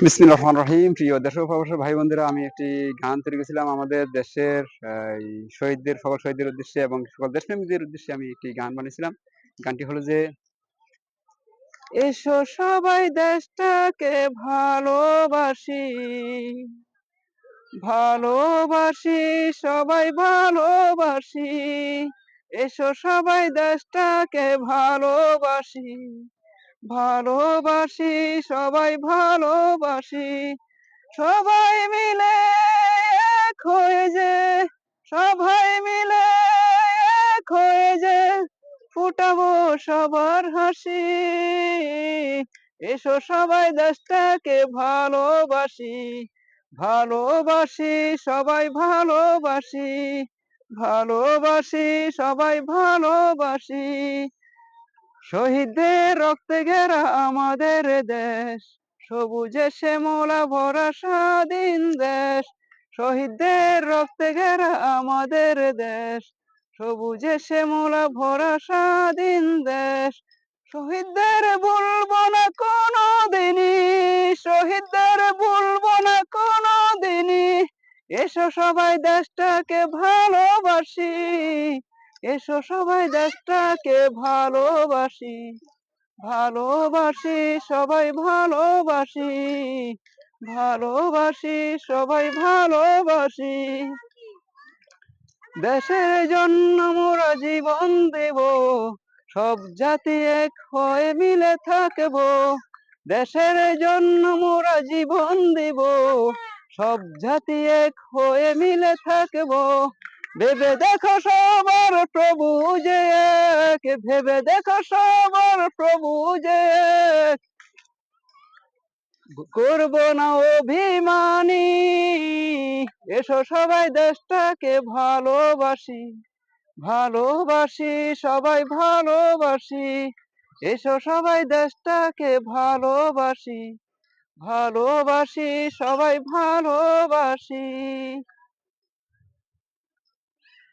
বিসমিল্লাহির রহমানির রহিম। প্রিয় দেশীয় প্রবাসী ভাই বোনেরা, আমি একটি গান তৈরি করেছিলাম আমাদের দেশের এই শহীদদের, সকল শহীদদের উদ্দেশ্যে এবং সকল দেশপ্রেমীদের উদ্দেশ্যে আমি একটি গান বানিয়েছিলাম। গানটি হলো যে, এসো সবাই দেশটাকে ভালোবাসি, ভালোবাসি, সবাই ভালোবাসি। এসো সবাই দেশটাকে ভালোবাসি, ভালোবাসি, সবাই ভালোবাসি। সবাই মিলে এক হয়ে যে, সবাই মিলে এক হয়ে যে ফুটাবো সবার হাসি। এসো সবাই দেশটাকে ভালোবাসি, ভালোবাসি, সবাই ভালোবাসি, ভালোবাসি, সবাই ভালোবাসি। শহীদদের রক্তে ঘেরা আমাদের দেশ, সবুজে শ্যামলা ভরা স্বাধীন দেশ। শহীদদের রক্তে ঘেরা আমাদের দেশ, সবুজে শ্যামলা ভরা স্বাধীন দেশ। শহীদদের ভুলবো না কোনো দিনই, শহীদদের ভুলবো না কোনো দিনই। এসো সবাই দেশটাকে ভালোবাসি, এসো সবাই দেশটাকে ভালোবাসি, ভালোবাসি, সবাই ভালোবাসি, ভালোবাসি, সবাই ভালোবাসি। দেশের জন্য মোরা জীবন দেব, সব জাতি এক হয়ে মিলে থাকব। দেশের জন্য মোরা জীবন দেব, সব জাতি এক হয়ে মিলে থাকব। ভেবে দেখো সবার প্রভু যে এক, ভেবে দেখো সবার প্রভু যে এক। করব না অভিমানী, এসো সবাই দেশটাকে ভালোবাসি, ভালোবাসি, সবাই ভালোবাসি। এসো সবাই দেশটাকে ভালোবাসি, ভালোবাসি, সবাই ভালোবাসি।